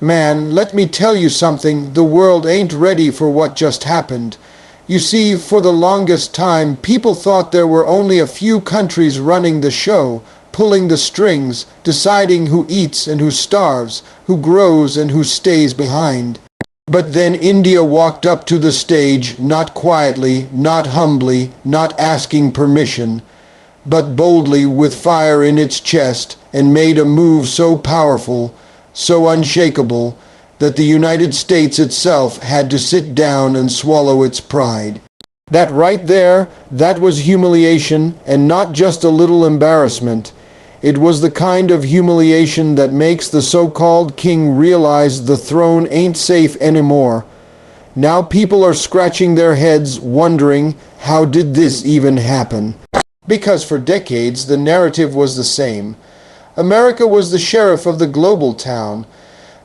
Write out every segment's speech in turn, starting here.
Man, let me tell you something, the world ain't ready for what just happened. You see, for the longest time, people thought there were only a few countries running the show, pulling the strings, deciding who eats and who starves, who grows and who stays behind. But then India walked up to the stage, not quietly, not humbly, not asking permission, but boldly with fire in its chest, and made a move so powerful, so unshakable, that the United States itself had to sit down and swallow its pride. That right there, that was humiliation, and not just a little embarrassment. It was the kind of humiliation that makes the so-called king realize the throne ain't safe anymore. Now people are scratching their heads, wondering, how did this even happen? Because for decades the narrative was the same. America was the sheriff of the global town.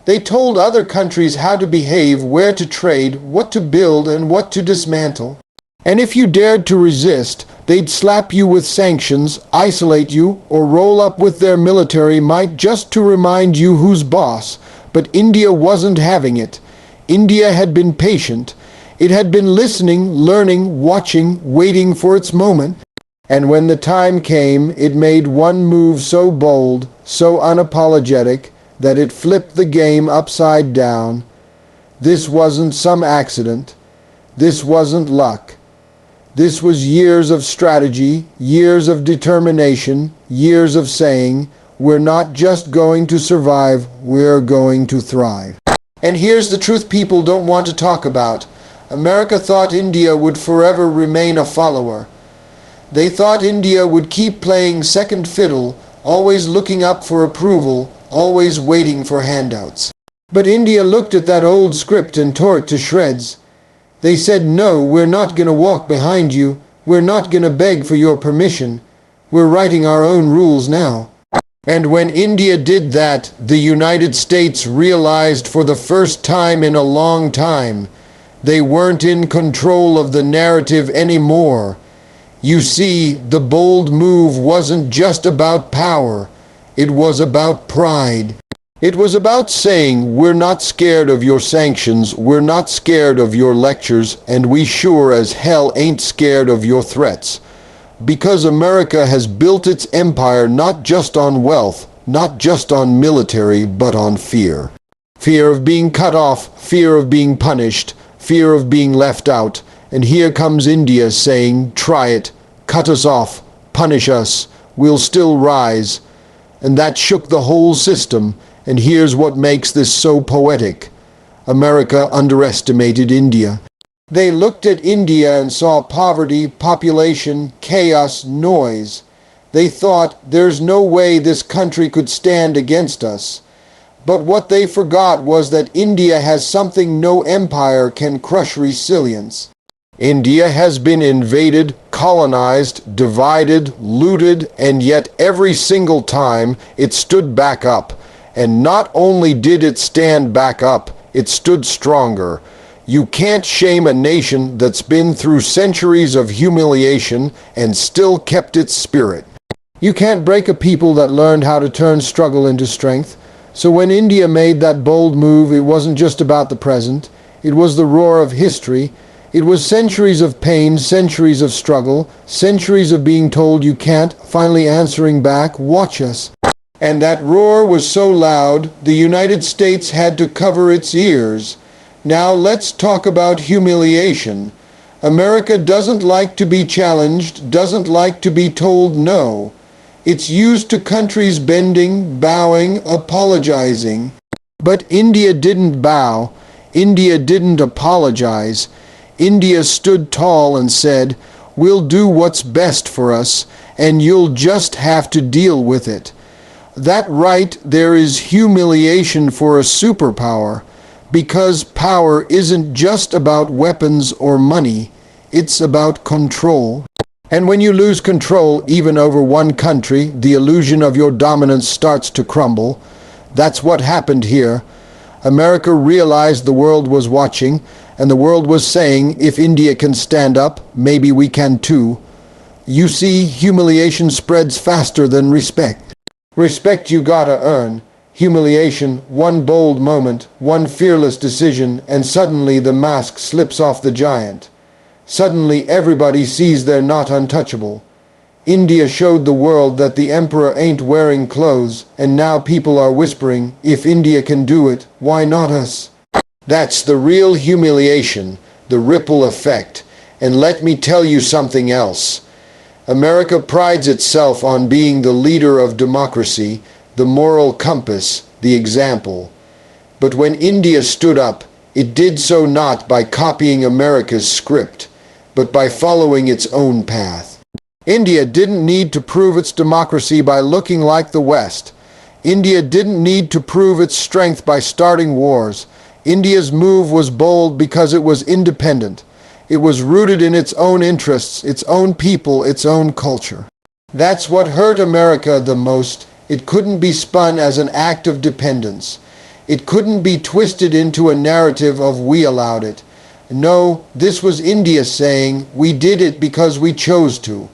They told other countries how to behave, where to trade, what to build, and what to dismantle. And if you dared to resist, they'd slap you with sanctions, isolate you, or roll up with their military might just to remind you who's boss. But India wasn't having it. India had been patient. It had been listening, learning, watching, waiting for its moment. And when the time came, it made one move so bold, so unapologetic, that it flipped the game upside down. This wasn't some accident. This wasn't luck. This was years of strategy, years of determination, years of saying, we're not just going to survive, we're going to thrive. And here's the truth people don't want to talk about. America thought India would forever remain a follower. They thought India would keep playing second fiddle, always looking up for approval, always waiting for handouts. But India looked at that old script and tore it to shreds. They said, no, we're not going to walk behind you. We're not going to beg for your permission. We're writing our own rules now. And when India did that, the United States realized for the first time in a long time, they weren't in control of the narrative anymore. You see, the bold move wasn't just about power. It was about pride. It was about saying, we're not scared of your sanctions, we're not scared of your lectures, and we sure as hell ain't scared of your threats. Because America has built its empire not just on wealth, not just on military, but on fear. Fear of being cut off, fear of being punished, fear of being left out. And here comes India saying, try it, cut us off, punish us, we'll still rise. And that shook the whole system, and here's what makes this so poetic. America underestimated India. They looked at India and saw poverty, population, chaos, noise. They thought, there's no way this country could stand against us. But what they forgot was that India has something no empire can crush: resilience. India has been invaded, colonized, divided, looted, and yet every single time it stood back up. And not only did it stand back up, it stood stronger. You can't shame a nation that's been through centuries of humiliation and still kept its spirit. You can't break a people that learned how to turn struggle into strength. So when India made that bold move, it wasn't just about the present. It was the roar of history. It was centuries of pain, centuries of struggle, centuries of being told you can't, finally answering back, watch us. And that roar was so loud, the United States had to cover its ears. Now let's talk about humiliation. America doesn't like to be challenged, doesn't like to be told no. It's used to countries bending, bowing, apologizing. But India didn't bow. India didn't apologize. India stood tall and said, we'll do what's best for us, and you'll just have to deal with it. That right there is humiliation for a superpower, because power isn't just about weapons or money, it's about control. And when you lose control, even over one country, the illusion of your dominance starts to crumble. That's what happened here. America realized the world was watching, and the world was saying, if India can stand up, maybe we can too. You see, humiliation spreads faster than respect. Respect you gotta earn. Humiliation, one bold moment, one fearless decision, and suddenly the mask slips off the giant. Suddenly everybody sees they're not untouchable. India showed the world that the emperor ain't wearing clothes, and now people are whispering, if India can do it, why not us? That's the real humiliation, the ripple effect. And let me tell you something else. America prides itself on being the leader of democracy, the moral compass, the example. But when India stood up, it did so not by copying America's script, but by following its own path. India didn't need to prove its democracy by looking like the West. India didn't need to prove its strength by starting wars. India's move was bold because it was independent. It was rooted in its own interests, its own people, its own culture. That's what hurt America the most. It couldn't be spun as an act of dependence. It couldn't be twisted into a narrative of we allowed it. No, this was India saying, we did it because we chose to.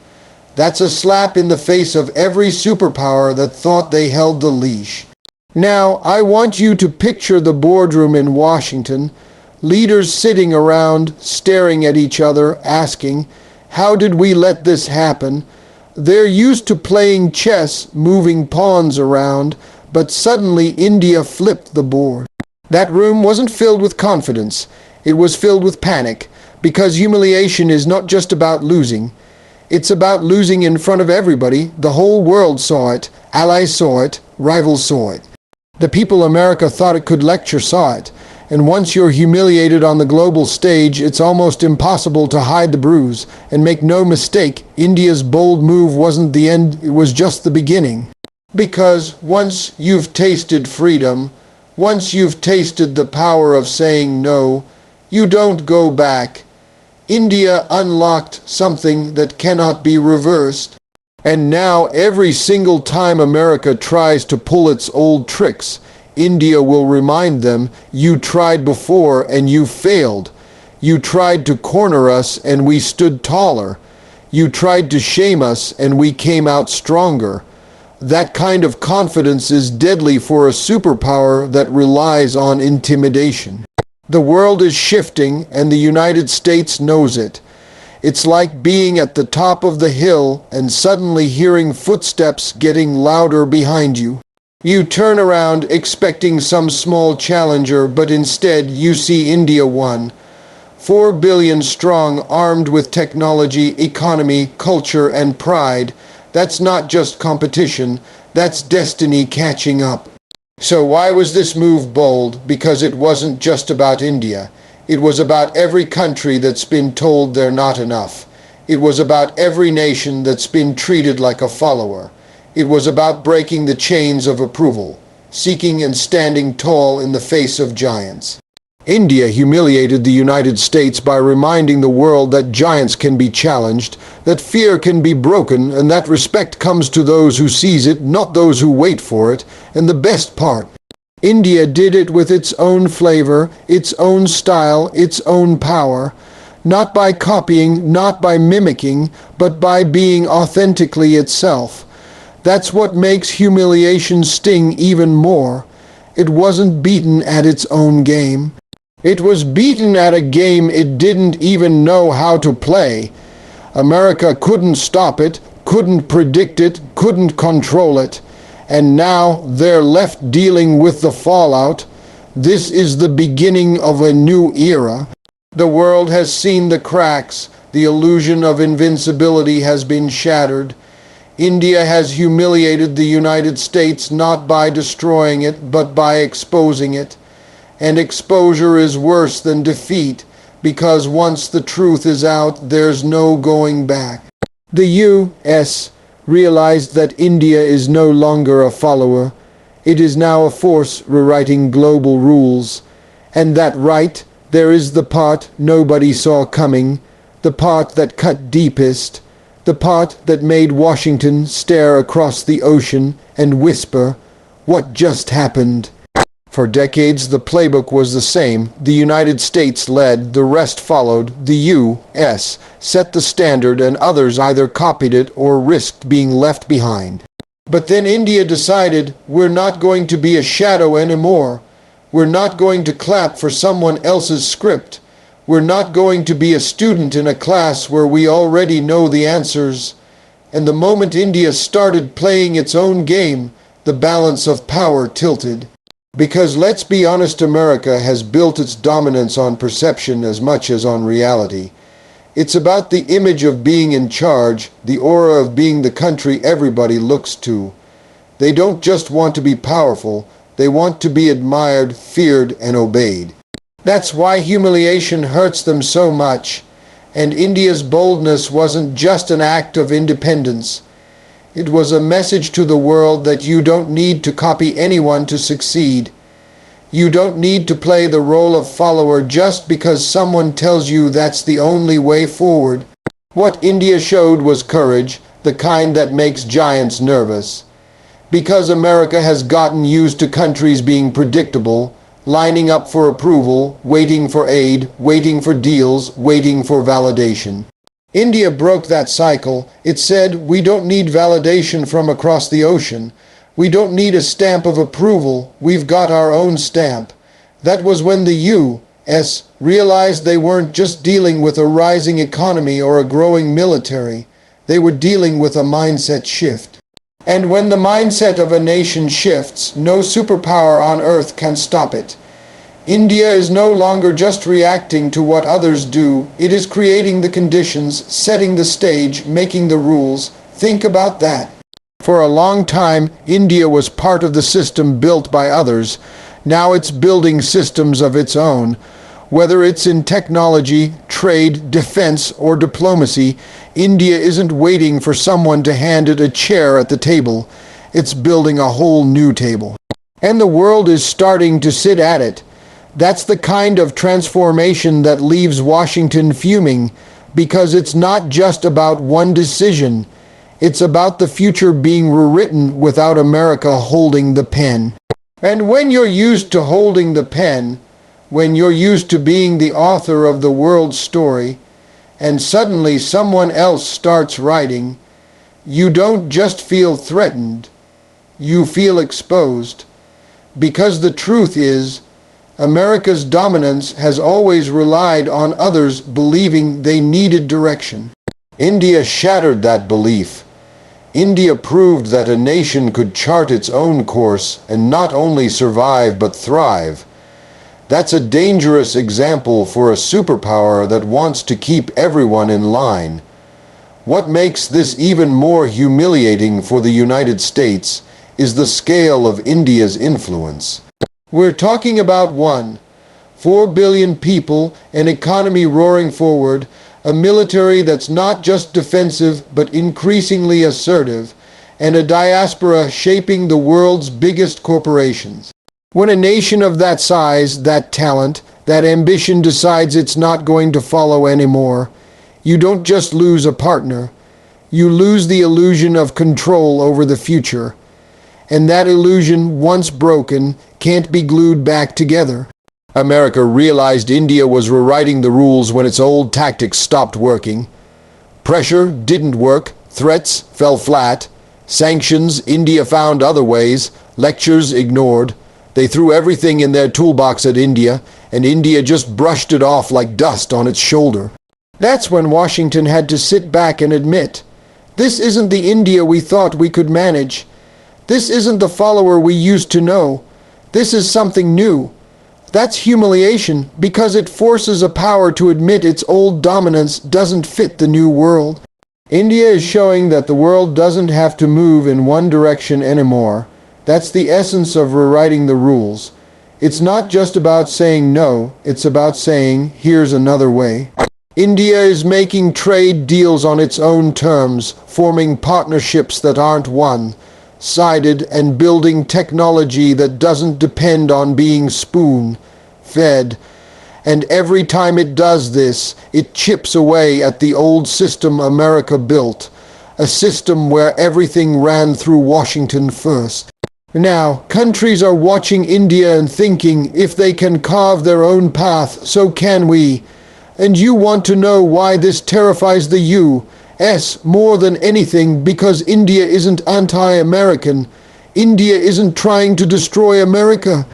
That's a slap in the face of every superpower that thought they held the leash. Now, I want you to picture the boardroom in Washington, leaders sitting around, staring at each other, asking, how did we let this happen? They're used to playing chess, moving pawns around, but suddenly India flipped the board. That room wasn't filled with confidence. It was filled with panic, because humiliation is not just about losing. It's about losing in front of everybody. The whole world saw it. Allies saw it. Rivals saw it. The people America thought it could lecture saw it. And once you're humiliated on the global stage, it's almost impossible to hide the bruise. And make no mistake, India's bold move wasn't the end, it was just the beginning. Because once you've tasted freedom, once you've tasted the power of saying no, you don't go back. India unlocked something that cannot be reversed. And now every single time America tries to pull its old tricks, India will remind them, you tried before and you failed. You tried to corner us and we stood taller. You tried to shame us and we came out stronger. That kind of confidence is deadly for a superpower that relies on intimidation. The world is shifting and the United States knows it. It's like being at the top of the hill and suddenly hearing footsteps getting louder behind you. You turn around expecting some small challenger, but instead you see India won. 4 billion strong, armed with technology, economy, culture, and pride. That's not just competition, that's destiny catching up. So why was this move bold? Because it wasn't just about India. It was about every country that's been told they're not enough. It was about every nation that's been treated like a follower. It was about breaking the chains of approval, seeking and standing tall in the face of giants. India humiliated the United States by reminding the world that giants can be challenged, that fear can be broken, and that respect comes to those who seize it, not those who wait for it. And the best part, India did it with its own flavor, its own style, its own power, not by copying, not by mimicking, but by being authentically itself. That's what makes humiliation sting even more. It wasn't beaten at its own game. It was beaten at a game it didn't even know how to play. America couldn't stop it, couldn't predict it, couldn't control it. And now they're left dealing with the fallout. This is the beginning of a new era. The world has seen the cracks. The illusion of invincibility has been shattered. India has humiliated the United States not by destroying it, but by exposing it. And exposure is worse than defeat, because once the truth is out, there's no going back. The U.S. realized that India is no longer a follower. It is now a force rewriting global rules. And that right, there is the part nobody saw coming, the part that cut deepest, the part that made Washington stare across the ocean and whisper, "What just happened?" For decades, the playbook was the same. The United States led, the rest followed. The U.S. set the standard, and others either copied it or risked being left behind. But then India decided, we're not going to be a shadow anymore. We're not going to clap for someone else's script. We're not going to be a student in a class where we already know the answers. And the moment India started playing its own game, the balance of power tilted. Because let's be honest, America has built its dominance on perception as much as on reality. It's about the image of being in charge, the aura of being the country everybody looks to. They don't just want to be powerful, they want to be admired, feared, and obeyed. That's why humiliation hurts them so much. And India's boldness wasn't just an act of independence. It was a message to the world that you don't need to copy anyone to succeed. You don't need to play the role of follower just because someone tells you that's the only way forward. What India showed was courage, the kind that makes giants nervous. Because America has gotten used to countries being predictable, lining up for approval, waiting for aid, waiting for deals, waiting for validation. India broke that cycle. It said, we don't need validation from across the ocean. We don't need a stamp of approval. We've got our own stamp. That was when the U.S. realized they weren't just dealing with a rising economy or a growing military. They were dealing with a mindset shift. And when the mindset of a nation shifts, no superpower on earth can stop it. India is no longer just reacting to what others do. It is creating the conditions, setting the stage, making the rules. Think about that. For a long time, India was part of the system built by others. Now it's building systems of its own. Whether it's in technology, trade, defense, or diplomacy, India isn't waiting for someone to hand it a chair at the table. It's building a whole new table. And the world is starting to sit at it. That's the kind of transformation that leaves Washington fuming, because it's not just about one decision. It's about the future being rewritten without America holding the pen. And when you're used to holding the pen, when you're used to being the author of the world's story, and suddenly someone else starts writing, you don't just feel threatened, you feel exposed. Because the truth is, America's dominance has always relied on others believing they needed direction. India shattered that belief. India proved that a nation could chart its own course and not only survive but thrive. That's a dangerous example for a superpower that wants to keep everyone in line. What makes this even more humiliating for the United States is the scale of India's influence. We're talking about 4 billion people, an economy roaring forward, a military that's not just defensive but increasingly assertive, and a diaspora shaping the world's biggest corporations. When a nation of that size, that talent, that ambition decides it's not going to follow anymore, you don't just lose a partner, you lose the illusion of control over the future. And that illusion, once broken, can't be glued back together. America realized India was rewriting the rules when its old tactics stopped working. Pressure didn't work, threats fell flat, sanctions India found other ways, lectures ignored. They threw everything in their toolbox at India, and India just brushed it off like dust on its shoulder. That's when Washington had to sit back and admit, this isn't the India we thought we could manage. This isn't the follower we used to know. This is something new. That's humiliation because it forces a power to admit its old dominance doesn't fit the new world. India is showing that the world doesn't have to move in one direction anymore. That's the essence of rewriting the rules. It's not just about saying no, it's about saying, here's another way. India is making trade deals on its own terms, forming partnerships that aren't one-sided, and building technology that doesn't depend on being spoon-fed. And every time it does this, it chips away at the old system America built, a system where everything ran through Washington first. Now, countries are watching India and thinking, if they can carve their own path, so can we. And you want to know why this terrifies the U U.S. more than anything because India isn't anti-American. India isn't trying to destroy America.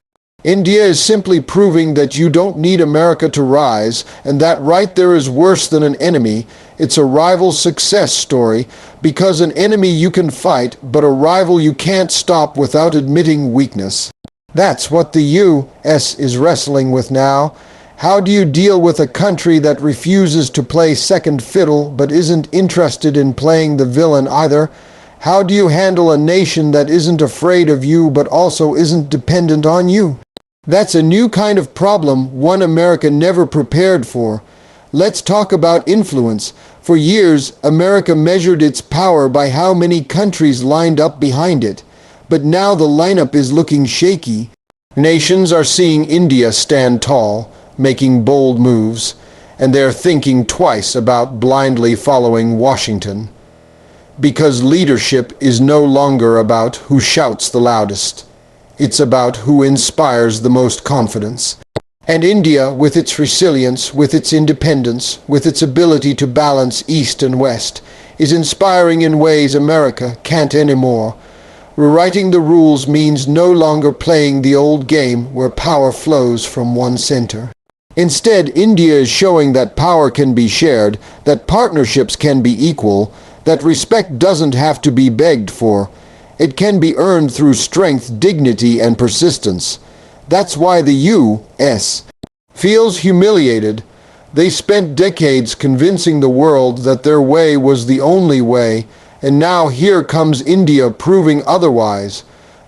India is simply proving that you don't need America to rise, and that right there is worse than an enemy. It's a rival success story, because an enemy you can fight, but a rival you can't stop without admitting weakness. That's what the U.S. is wrestling with now. How do you deal with a country that refuses to play second fiddle but isn't interested in playing the villain either? How do you handle a nation that isn't afraid of you but also isn't dependent on you? That's a new kind of problem, one America never prepared for. Let's talk about influence. For years, America measured its power by how many countries lined up behind it. But now the lineup is looking shaky. Nations are seeing India stand tall, making bold moves, and they're thinking twice about blindly following Washington. Because leadership is no longer about who shouts the loudest. It's about who inspires the most confidence. And India, with its resilience, with its independence, with its ability to balance East and West, is inspiring in ways America can't anymore. Rewriting the rules means no longer playing the old game where power flows from one center. Instead, India is showing that power can be shared, that partnerships can be equal, that respect doesn't have to be begged for. It can be earned through strength, dignity, and persistence. That's why the U.S. feels humiliated. They spent decades convincing the world that their way was the only way, and now here comes India proving otherwise.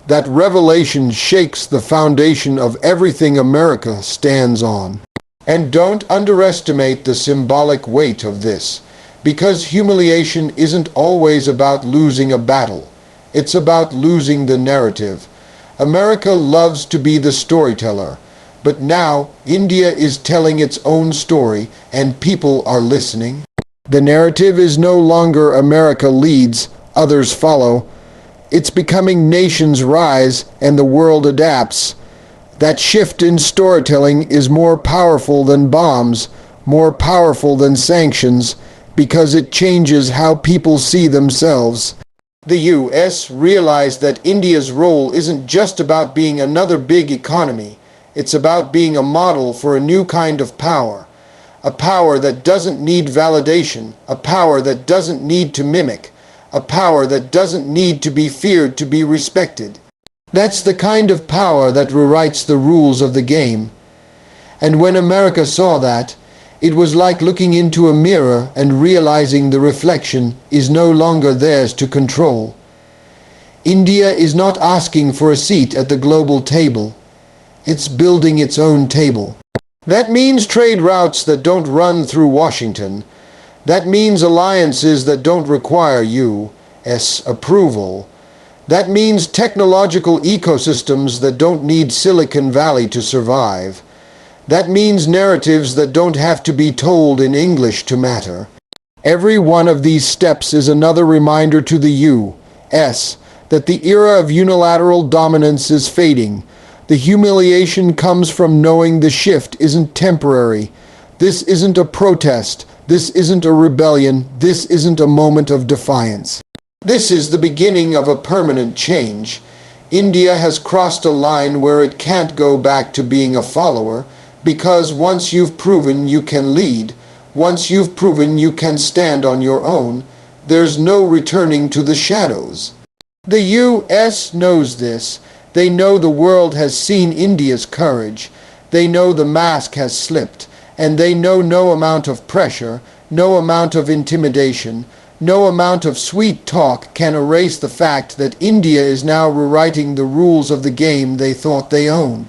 That revelation shakes the foundation of everything America stands on. And don't underestimate the symbolic weight of this, because humiliation isn't always about losing a battle. It's about losing the narrative. America loves to be the storyteller, but now India is telling its own story, and people are listening. The narrative is no longer America leads, others follow. It's becoming nations rise and the world adapts. That shift in storytelling is more powerful than bombs, more powerful than sanctions, because it changes how people see themselves. The U.S. realized that India's role isn't just about being another big economy. It's about being a model for a new kind of power. A power that doesn't need validation, a power that doesn't need to mimic, a power that doesn't need to be feared to be respected. That's the kind of power that rewrites the rules of the game. And when America saw that, it was like looking into a mirror and realizing the reflection is no longer theirs to control. India is not asking for a seat at the global table. It's building its own table. That means trade routes that don't run through Washington. That means alliances that don't require U.S. approval. That means technological ecosystems that don't need Silicon Valley to survive. That means narratives that don't have to be told in English to matter. Every one of these steps is another reminder to the U.S. that the era of unilateral dominance is fading. The humiliation comes from knowing the shift isn't temporary. This isn't a protest. This isn't a rebellion. This isn't a moment of defiance. This is the beginning of a permanent change. India has crossed a line where it can't go back to being a follower, because once you've proven you can lead, once you've proven you can stand on your own, there's no returning to the shadows. The U.S. knows this. They know the world has seen India's courage. They know the mask has slipped, and they know no amount of pressure, no amount of intimidation, no amount of sweet talk can erase the fact that India is now rewriting the rules of the game they thought they owned.